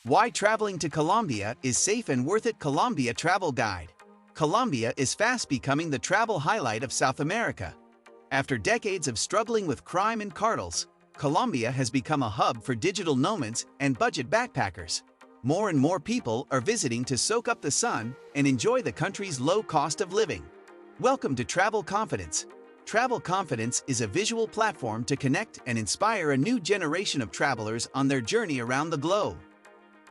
Why traveling to Colombia is safe and worth it. Colombia Travel Guide. Colombia is fast becoming the travel highlight of South America. After decades of struggling with crime and cartels, Colombia has become a hub for digital nomads and budget backpackers. More and more people are visiting to soak up the sun and enjoy the country's low cost of living. Welcome to Travel Confidence. Travel Confidence is a visual platform to connect and inspire a new generation of travelers on their journey around the globe.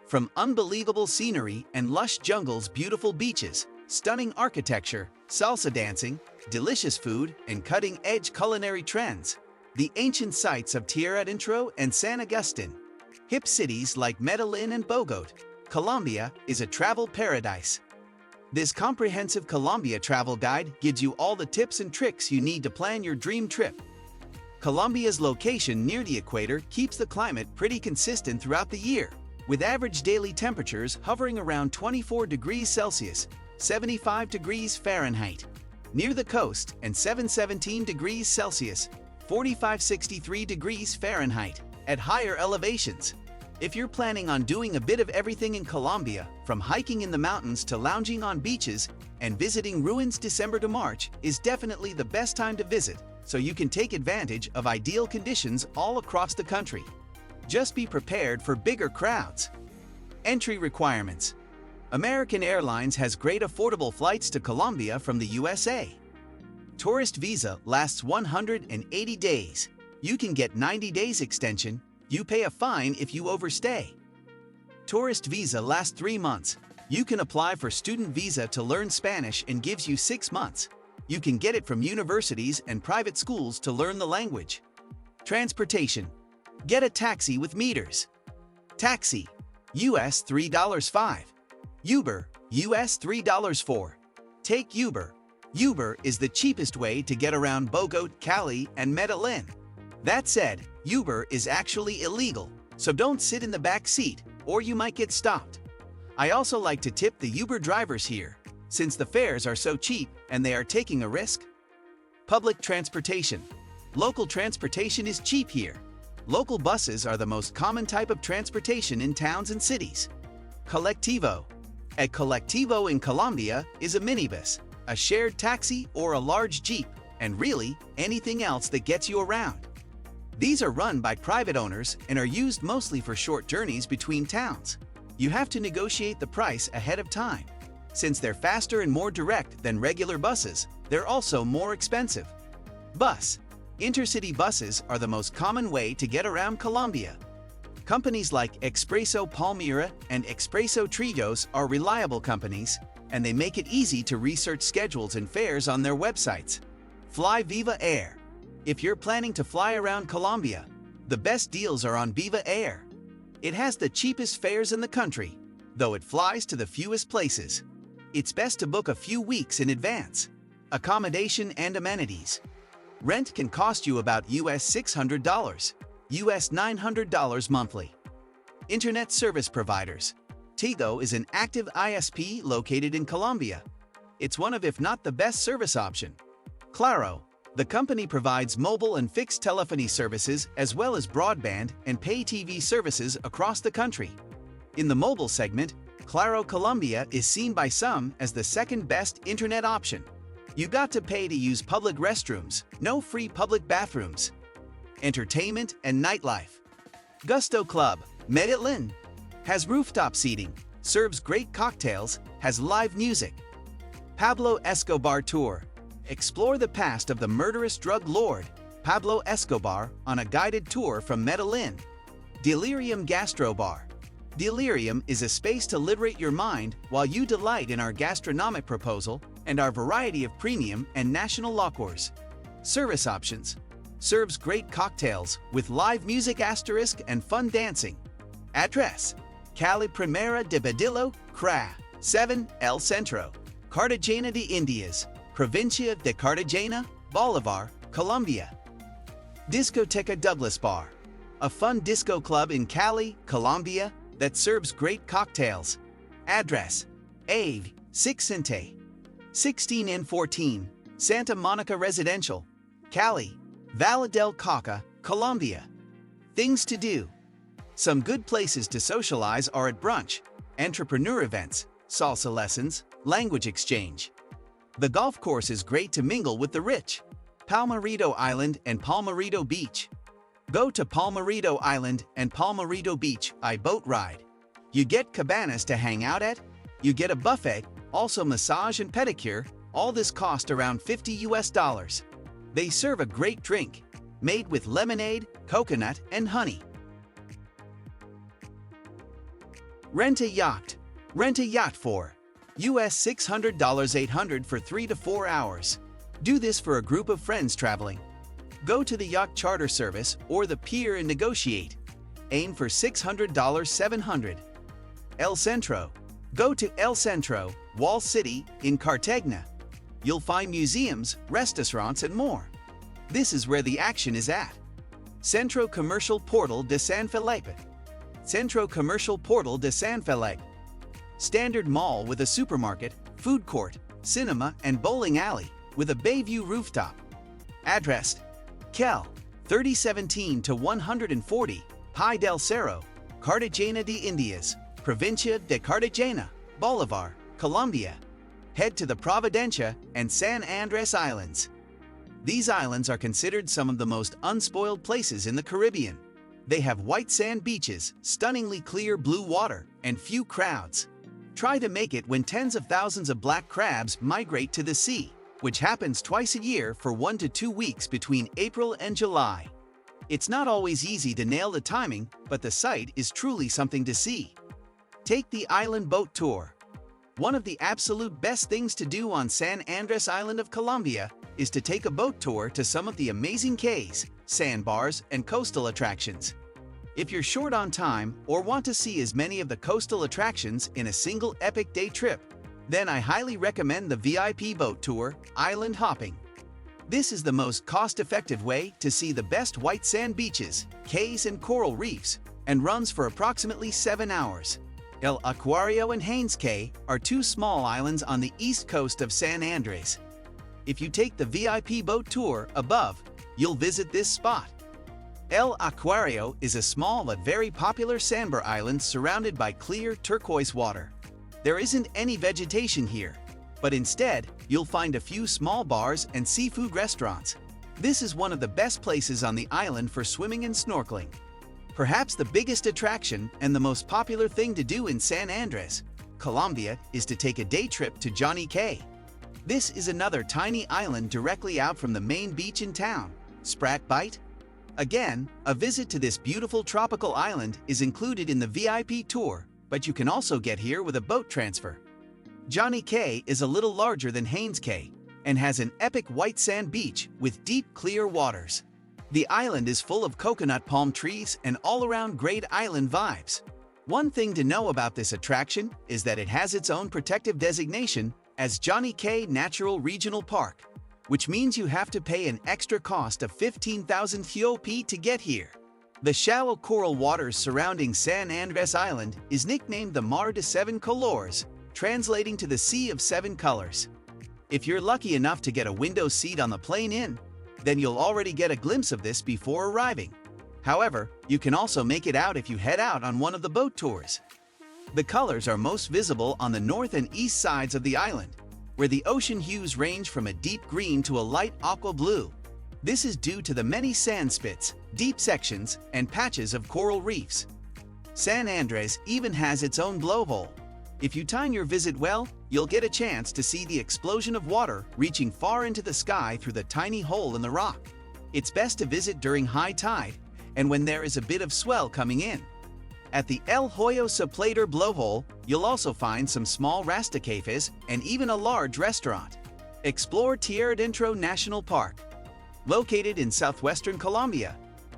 From unbelievable scenery and lush jungles, beautiful beaches, stunning architecture, salsa dancing, delicious food, and cutting-edge culinary trends, the ancient sites of Tierra Adentro and San Agustin, hip cities like Medellin and Bogotá, Colombia is a travel paradise. This comprehensive Colombia travel guide gives you all the tips and tricks you need to plan your dream trip. Colombia's location near the equator keeps the climate pretty consistent throughout the year, with average daily temperatures hovering around 24 degrees Celsius, 75 degrees Fahrenheit, near the coast, and 717 degrees Celsius, 4563 degrees Fahrenheit, at higher elevations. If you're planning on doing a bit of everything in Colombia, from hiking in the mountains to lounging on beaches and visiting ruins, December to March is definitely the best time to visit, so you can take advantage of ideal conditions all across the country. Just be prepared for bigger crowds. Entry requirements. American Airlines has great affordable flights to Colombia from the USA. Tourist visa lasts 180 days. You can get 90 days extension. You pay a fine if you overstay. Tourist visa lasts 3 months. You can apply for student visa to learn Spanish and gives you 6 months. You can get it from universities and private schools to learn the language. Transportation. Get a taxi with meters. Taxi, US $3.05. Uber, US $3.04. Take Uber. Uber is the cheapest way to get around Bogotá, Cali, and Medellin. That said, Uber is actually illegal, so don't sit in the back seat, or you might get stopped. I also like to tip the Uber drivers here, since the fares are so cheap and they are taking a risk. Public transportation. Local transportation is cheap here. Local buses are the most common type of transportation in towns and cities. Colectivo. A colectivo in Colombia is a minibus, a shared taxi, or a large jeep, and really anything else that gets you around. These are run by private owners and are used mostly for short journeys between towns. You have to negotiate the price ahead of time. Since they're faster and more direct than regular buses, they're also more expensive. Bus. Intercity buses are the most common way to get around Colombia. Companies like Expreso Palmira and Expreso Trillos are reliable companies, and they make it easy to research schedules and fares on their websites. Fly Viva Air. If you're planning to fly around Colombia, the best deals are on Viva Air. It has the cheapest fares in the country, though it flies to the fewest places. It's best to book a few weeks in advance. Accommodation and amenities. Rent can cost you about US $600, US $900 monthly. Internet service providers. Tigo is an active ISP located in Colombia. It's one of, if not the best service option. Claro. The company provides mobile and fixed telephony services as well as broadband and pay TV services across the country. In the mobile segment, Claro Colombia is seen by some as the second best internet option. You got to pay to use public restrooms, no free public bathrooms. Entertainment and nightlife. Gusto Club, Medellin, has rooftop seating, serves great cocktails, has live music. Pablo Escobar Tour. Explore the past of the murderous drug lord, Pablo Escobar, on a guided tour from Medellin. Delirium Gastro Bar. Delirium is a space to liberate your mind while you delight in our gastronomic proposal and our variety of premium and national liqueurs. Service options. Serves great cocktails with live music and fun dancing. Address. Cali Primera de Badillo, CRA, 7, El Centro, Cartagena de Indias, Provincia de Cartagena, Bolivar, Colombia. Discoteca Douglas Bar. A fun disco club in Cali, Colombia, that serves great cocktails. Address. Ave, 6 Cente, 16 and 14, Santa Monica Residential, Cali, Valle del Cauca, Colombia. Things to do. Some good places to socialize are at brunch, entrepreneur events, salsa lessons, language exchange. The golf course is great to mingle with the rich. Palmarito Island and Palmarito Beach. Go to Palmarito Island and Palmarito Beach by boat ride. You get cabanas to hang out at, you get a buffet, also massage and pedicure, all this cost around $50. They serve a great drink, made with lemonade, coconut, and honey. Rent a yacht. Rent a yacht for US $600 $800 for 3 to 4 hours. Do this for a group of friends traveling. Go to the yacht charter service or the pier and negotiate. Aim for $600 $700. El Centro. Go to El Centro, Wall City, in Cartagena. You'll find museums, restaurants, and more. This is where the action is at. Centro Commercial Portal de San Felipe. Centro Commercial Portal de San Felipe. Standard mall with a supermarket, food court, cinema, and bowling alley with a Bayview rooftop. Address: Kel, 3017 to 140, High del Cerro, Cartagena de Indias, Provincia de Cartagena, Bolivar, Colombia. Head to the Providencia and San Andres Islands. These islands are considered some of the most unspoiled places in the Caribbean. They have white sand beaches, stunningly clear blue water, and few crowds. Try to make it when tens of thousands of black crabs migrate to the sea, which happens twice a year for 1 to 2 weeks between April and July. It's not always easy to nail the timing, but the site is truly something to see. Take the island boat tour. One of the absolute best things to do on San Andres Island of Colombia is to take a boat tour to some of the amazing cays, sandbars, and coastal attractions. If you're short on time or want to see as many of the coastal attractions in a single epic day trip, then I highly recommend the VIP boat tour, Island Hopping. This is the most cost-effective way to see the best white sand beaches, cays, and coral reefs, and runs for approximately 7 hours. El Acuario and Haynes Cay are 2 small islands on the east coast of San Andres. If you take the VIP boat tour above, you'll visit this spot. El Acuario is a small but very popular sandbar island surrounded by clear turquoise water. There isn't any vegetation here, but instead, you'll find a few small bars and seafood restaurants. This is one of the best places on the island for swimming and snorkeling. Perhaps the biggest attraction and the most popular thing to do in San Andres, Colombia, is to take a day trip to Johnny Cay. This is another tiny island directly out from the main beach in town, Sprat Bight. Again, a visit to this beautiful tropical island is included in the VIP tour, but you can also get here with a boat transfer. Johnny Cay is a little larger than Haynes Cay and has an epic white sand beach with deep, clear waters. The island is full of coconut palm trees and all-around great island vibes. One thing to know about this attraction is that it has its own protective designation as Johnny Cay Natural Regional Park, which means you have to pay an extra cost of 15,000 TOP to get here. The shallow coral waters surrounding San Andres Island is nicknamed the Mar de Seven Colores, translating to the Sea of Seven Colors. If you're lucky enough to get a window seat on the plane in, then you'll already get a glimpse of this before arriving. However, you can also make it out if you head out on one of the boat tours. The colors are most visible on the north and east sides of the island, where the ocean hues range from a deep green to a light aqua blue. This is due to the many sand spits, deep sections, and patches of coral reefs. San Andres even has its own blowhole. If you time your visit well, you'll get a chance to see the explosion of water reaching far into the sky through the tiny hole in the rock. It's best to visit during high tide and when there is a bit of swell coming in. At the El Hoyo Soplater blowhole, you'll also find some small rasta cafes and even a large restaurant. Explore Tierra Adentro National Park. Located in southwestern Colombia,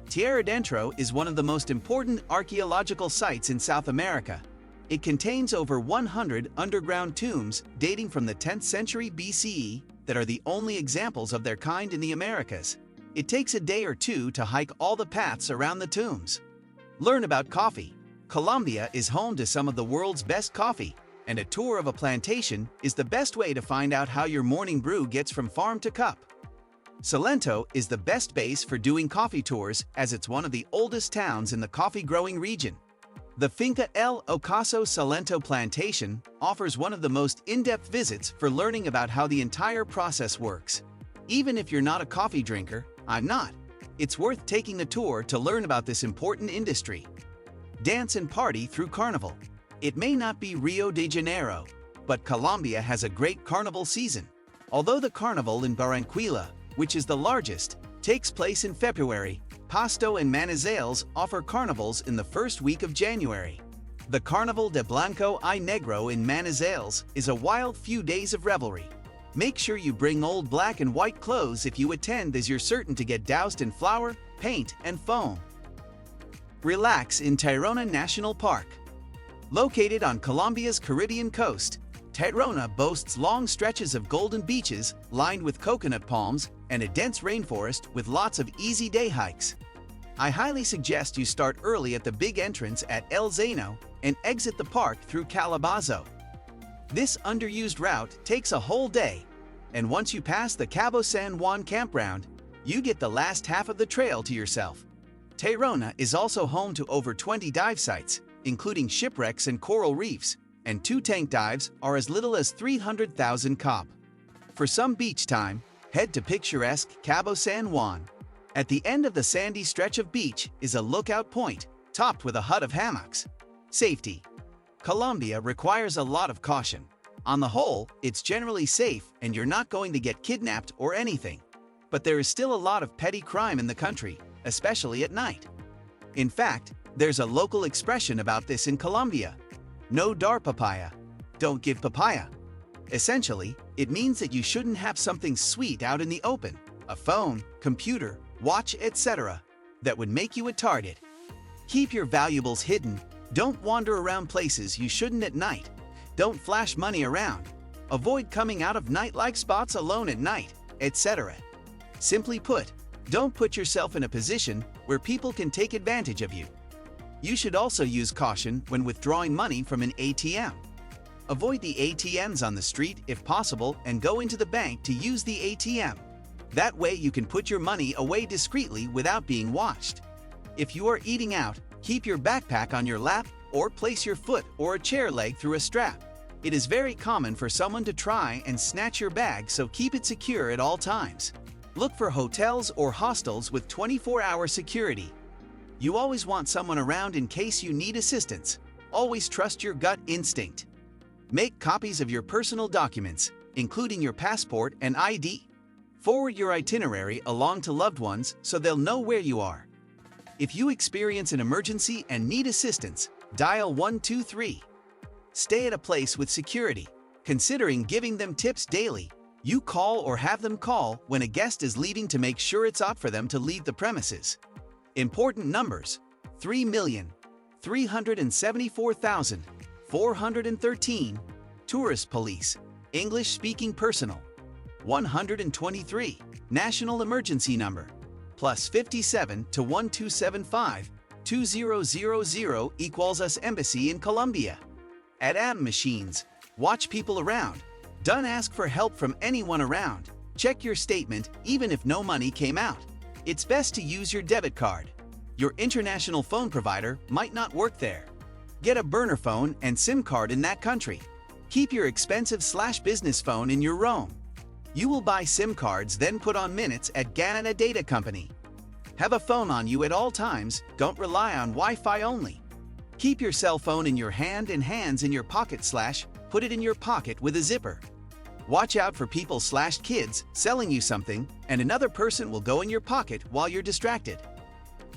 Tierra Adentro is one of the most important archaeological sites in South America. It contains over 100 underground tombs dating from the 10th century BCE that are the only examples of their kind in the Americas. It takes a day or two to hike all the paths around the tombs. Learn about coffee. Colombia is home to some of the world's best coffee, and a tour of a plantation is the best way to find out how your morning brew gets from farm to cup. Salento is the best base for doing coffee tours as it's one of the oldest towns in the coffee-growing region. The Finca El Ocaso Salento Plantation offers one of the most in-depth visits for learning about how the entire process works. Even if you're not a coffee drinker, I'm not. It's worth taking a tour to learn about this important industry. Dance and party through Carnival. It may not be Rio de Janeiro, but Colombia has a great carnival season. Although the carnival in Barranquilla, which is the largest, takes place in February, Pasto and Manizales offer carnivals in the first week of January. The Carnaval de Blanco y Negro in Manizales is a wild few days of revelry. Make sure you bring old black and white clothes if you attend, as you're certain to get doused in flour, paint, and foam. Relax in Tayrona National Park. Located on Colombia's Caribbean coast, Tayrona boasts long stretches of golden beaches lined with coconut palms and a dense rainforest with lots of easy day hikes. I highly suggest you start early at the big entrance at El Zeno and exit the park through Calabazo. This underused route takes a whole day, and once you pass the Cabo San Juan campground, you get the last half of the trail to yourself. Tayrona is also home to over 20 dive sites, including shipwrecks and coral reefs, and 2 tank dives are as little as 300,000 COP. For some beach time, head to picturesque Cabo San Juan. At the end of the sandy stretch of beach is a lookout point, topped with a hut of hammocks. Safety. Colombia requires a lot of caution. On the whole, it's generally safe and you're not going to get kidnapped or anything. But there is still a lot of petty crime in the country, especially at night. In fact, there's a local expression about this in Colombia. No dar papaya. Don't give papaya. Essentially, it means that you shouldn't have something sweet out in the open, a phone, computer, watch, etc., that would make you a target. Keep your valuables hidden. Don't wander around places you shouldn't at night. Don't flash money around. Avoid coming out of night-like spots alone at night, etc. Simply put, don't put yourself in a position where people can take advantage of you. You should also use caution when withdrawing money from an ATM. Avoid the ATMs on the street if possible and go into the bank to use the ATM. That way you can put your money away discreetly without being watched. If you are eating out, keep your backpack on your lap or place your foot or a chair leg through a strap. It is very common for someone to try and snatch your bag, so keep it secure at all times. Look for hotels or hostels with 24-hour security. You always want someone around in case you need assistance. Always trust your gut instinct. Make copies of your personal documents, including your passport and ID. Forward your itinerary along to loved ones so they'll know where you are. If you experience an emergency and need assistance, dial 123. Stay at a place with security. Considering giving them tips daily, you call or have them call when a guest is leaving to make sure it's up for them to leave the premises. Important numbers: 3,374,413. Tourist police, English-speaking personnel. 123. National emergency number: +57 to 1275 2000 equals us Embassy in Colombia. At AM machines, watch people around. Don't ask for help from anyone around. Check your statement even if no money came out. It's best to use your debit card. Your international phone provider might not work there. Get a burner phone and SIM card in that country. Keep your expensive/business phone in your room. You will buy SIM cards, then put on minutes at Ghana Data Company. Have a phone on you at all times. Don't rely on Wi-Fi only. Keep your cell phone in your hand and hands in your pocket / put it in your pocket with a zipper. Watch out for people/kids selling you something, and another person will go in your pocket while you're distracted.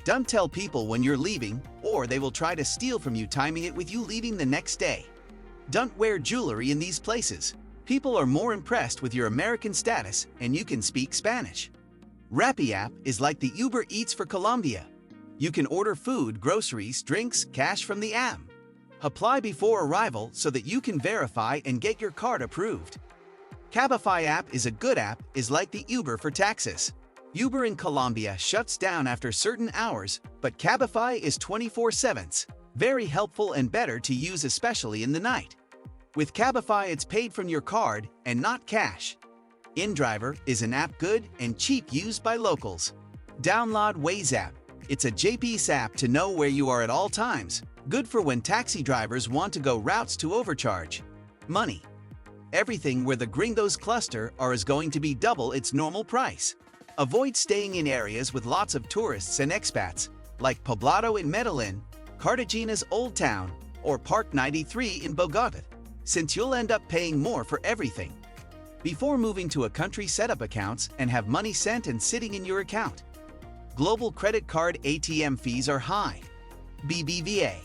Don't tell people when you're leaving, or they will try to steal from you, timing it with you leaving the next day. Don't wear jewelry in these places. People are more impressed with your American status, and you can speak Spanish. Rappi app is like the Uber Eats for Colombia. You can order food, groceries, drinks, cash from the app. Apply before arrival so that you can verify and get your card approved. Cabify app is a good app, is like the Uber for taxis. Uber in Colombia shuts down after certain hours, but Cabify is 24/7. Very helpful and better to use, especially in the night. With Cabify, it's paid from your card and not cash. InDriver is an app good and cheap used by locals. Download Waze app. It's a GPS app to know where you are at all times. Good for when taxi drivers want to go routes to overcharge. Money. Everything where the gringos cluster are is going to be double its normal price. Avoid staying in areas with lots of tourists and expats, like Poblado in Medellin, Cartagena's Old Town, or Park 93 in Bogota, since you'll end up paying more for everything. Before moving to a country, set up accounts and have money sent and sitting in your account. Global credit card ATM fees are high. BBVA,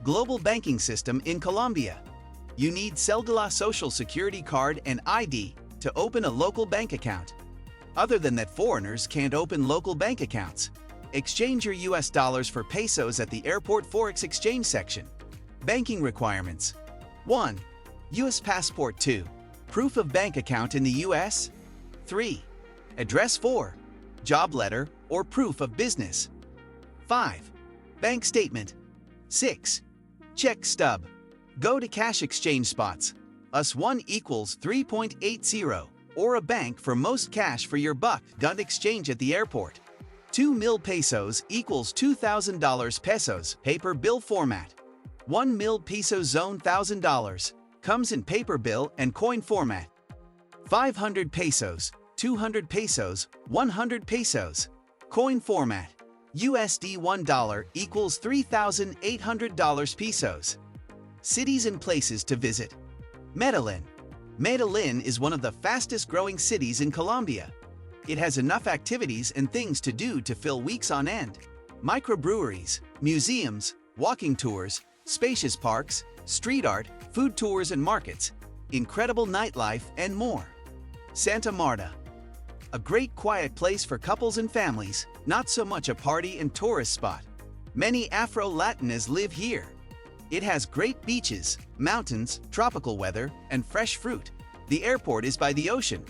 global banking system in Colombia. You need Cédula Social Security card and ID to open a local bank account. Other than that, foreigners can't open local bank accounts. Exchange your US dollars for pesos at the airport Forex exchange section. Banking requirements. 1. US passport. 2. Proof of bank account in the US. 3. Address. 4. Job letter or proof of business. 5. Bank statement. 6. Check stub. Go to cash exchange spots. US1 equals 3.80 or a bank for most cash for your buck. Done exchange at the airport. 2 mil pesos equals $2,000 pesos, paper bill format. 1 mil peso zone $1,000, comes in paper bill and coin format. 500 pesos, 200 pesos, 100 pesos, coin format. USD $1 equals $3,800 pesos. Cities and places to visit. Medellin. Medellin is one of the fastest growing cities in Colombia. It has enough activities and things to do to fill weeks on end. Microbreweries, museums, walking tours, spacious parks, street art, food tours and markets, incredible nightlife, and more. Santa Marta. A great quiet place for couples and families, not so much a party and tourist spot. Many Afro-Latinas live here. It has great beaches, mountains, tropical weather, and fresh fruit. The airport is by the ocean.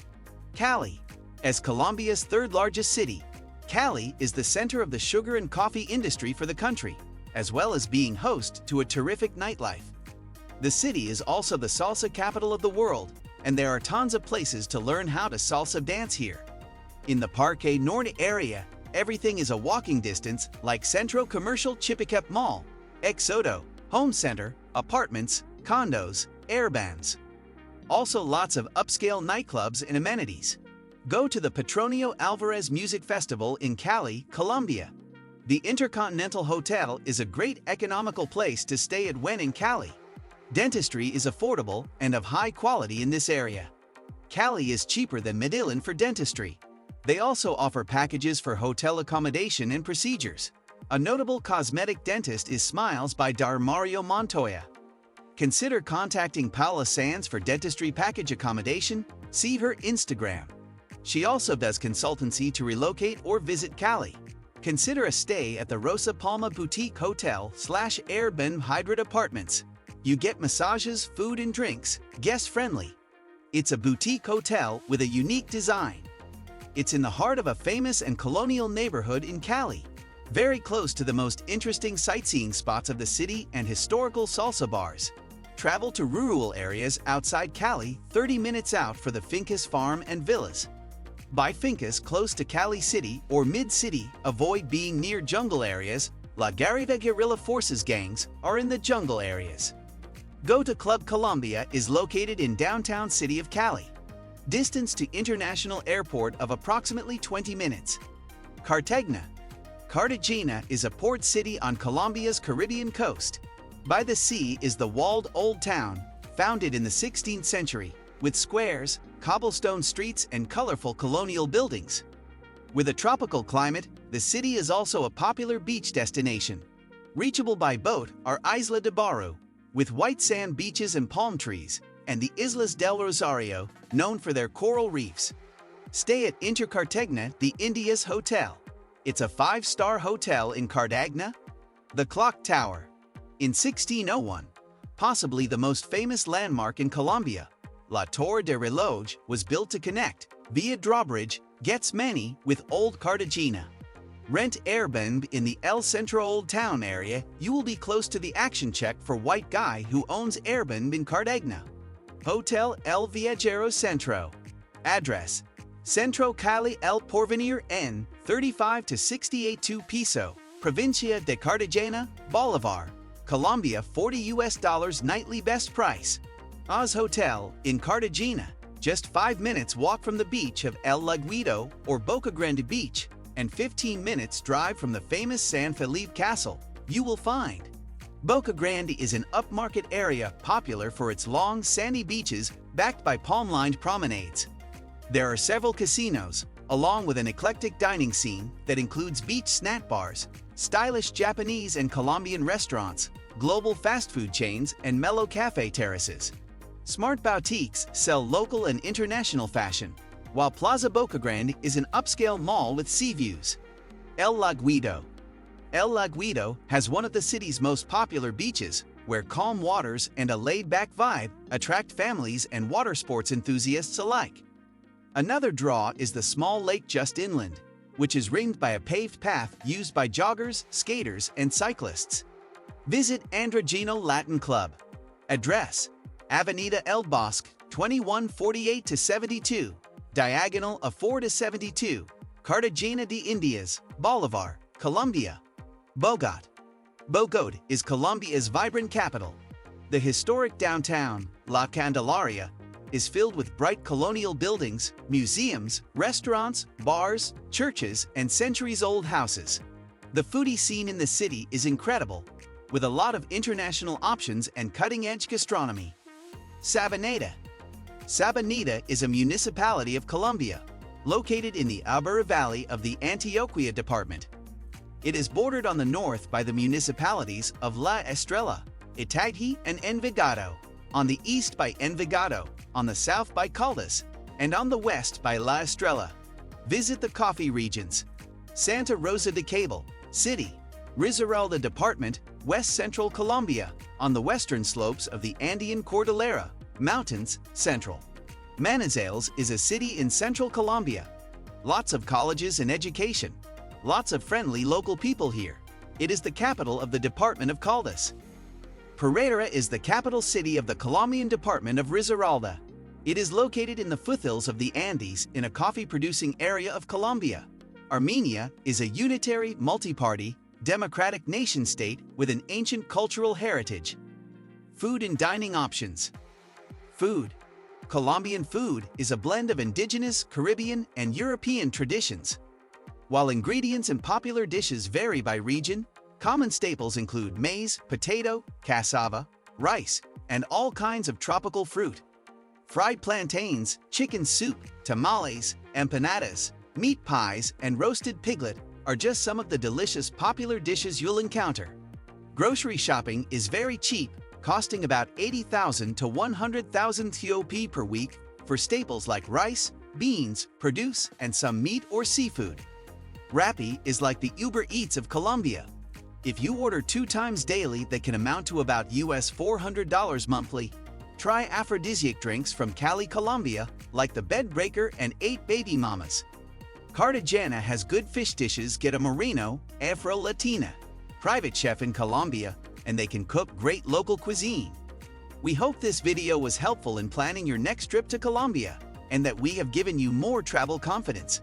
Cali. As Colombia's third largest city, Cali is the center of the sugar and coffee industry for the country, as well as being host to a terrific nightlife. The city is also the salsa capital of the world, and there are tons of places to learn how to salsa dance here. In the Parque Norte area, everything is a walking distance, like Centro Commercial Chipinque Mall, Exodo, Home Center, apartments, condos, Airbnbs. Also lots of upscale nightclubs and amenities. Go to the Petronio Alvarez Music Festival in Cali, Colombia. The Intercontinental Hotel is a great economical place to stay at when in Cali. Dentistry is affordable and of high quality in this area. Cali is cheaper than Medellin for dentistry. They also offer packages for hotel accommodation and procedures. A notable cosmetic dentist is Smiles by Dar Mario Montoya. Consider contacting Paula Sands for dentistry package accommodation. See her Instagram. She also does consultancy to relocate or visit Cali. Consider a stay at the Rosa Palma Boutique Hotel / Airbnb Hybrid Apartments. You get massages, food and drinks, guest-friendly. It's a boutique hotel with a unique design. It's in the heart of a famous and colonial neighborhood in Cali, very close to the most interesting sightseeing spots of the city and historical salsa bars. Travel to rural areas outside Cali, 30 minutes out for the Fincas Farm and Villas. Buy fincas close to Cali City or mid-city. Avoid being near jungle areas. La Guerrilla guerrilla forces gangs are in the jungle areas. Go to Club Colombia is located in downtown city of Cali. Distance to international airport of approximately 20 minutes. Cartagena. Cartagena is a port city on Colombia's Caribbean coast. By the sea is the walled Old Town, founded in the 16th century, with squares, cobblestone streets, and colorful colonial buildings. With a tropical climate, the city is also a popular beach destination. Reachable by boat are Isla de Barú, with white sand beaches and palm trees, and the Islas del Rosario, known for their coral reefs. Stay at Intercartagena, the Indias Hotel. It's a 5-star hotel in Cartagena. The Clock Tower. In 1601, possibly the most famous landmark in Colombia, La Torre de Reloj was built to connect, via drawbridge, gets many with Old Cartagena. Rent Airbnb in the El Centro Old Town area. You will be close to the action check for white guy who owns Airbnb in Cartagena. Hotel El Viajero Centro. Address: Centro Cali El Porvenir N. 35 to 68 Piso, Provincia de Cartagena, Bolivar, Colombia. $40 nightly best price. Oz Hotel in Cartagena, just 5 minutes walk from the beach of El Laguido or Boca Grande Beach, and 15 minutes drive from the famous San Felipe Castle. You will find Boca Grande is an upmarket area popular for its long, sandy beaches backed by palm-lined promenades. There are several casinos, along with an eclectic dining scene that includes beach snack bars, stylish Japanese and Colombian restaurants, global fast food chains, and mellow cafe terraces. Smart boutiques sell local and international fashion, while Plaza Boca Grande is an upscale mall with sea views. El Laguido. El Laguido has one of the city's most popular beaches, where calm waters and a laid-back vibe attract families and water sports enthusiasts alike. Another draw is the small lake just inland, which is ringed by a paved path used by joggers, skaters, and cyclists. Visit Androgino Latin Club. Address: Avenida El Bosque, 2148-72, diagonal of 4-72, Cartagena de Indias, Bolivar, Colombia. Bogotá. Bogotá is Colombia's vibrant capital. The historic downtown, La Candelaria, is filled with bright colonial buildings, museums, restaurants, bars, churches, and centuries-old houses. The foodie scene in the city is incredible, with a lot of international options and cutting-edge gastronomy. Sabaneta. Sabaneta is a municipality of Colombia, located in the Abura Valley of the Antioquia department. It is bordered on the north by the municipalities of La Estrella, Itagüí, and Envigado, on the east by Envigado, on the south by Caldas, and on the west by La Estrella. Visit the coffee regions. Santa Rosa de Cable, City, Risaralda Department, West Central Colombia, on the western slopes of the Andean Cordillera, Mountains, Central. Manizales is a city in central Colombia. Lots of colleges and education. Lots of friendly local people here. It is the capital of the department of Caldas. Pereira is the capital city of the Colombian department of Risaralda. It is located in the foothills of the Andes in a coffee-producing area of Colombia. Armenia is a unitary, multi-party, democratic nation-state with an ancient cultural heritage. Food and dining options. Food. Colombian food is a blend of indigenous, Caribbean, and European traditions. While ingredients and popular dishes vary by region, common staples include maize, potato, cassava, rice, and all kinds of tropical fruit. Fried plantains, chicken soup, tamales, empanadas, meat pies, and roasted piglet are just some of the delicious popular dishes you'll encounter. Grocery shopping is very cheap, costing about 80,000 to 100,000 TOP per week for staples like rice, beans, produce, and some meat or seafood. Rappi is like the Uber Eats of Colombia. If you order 2 times daily, that can amount to about US $400 monthly. Try aphrodisiac drinks from Cali, Colombia, like the Bed Breaker and 8 Baby Mamas. Cartagena has good fish dishes. Get a Marino, Afro Latina, private chef in Colombia, and they can cook great local cuisine. We hope this video was helpful in planning your next trip to Colombia, and that we have given you more travel confidence.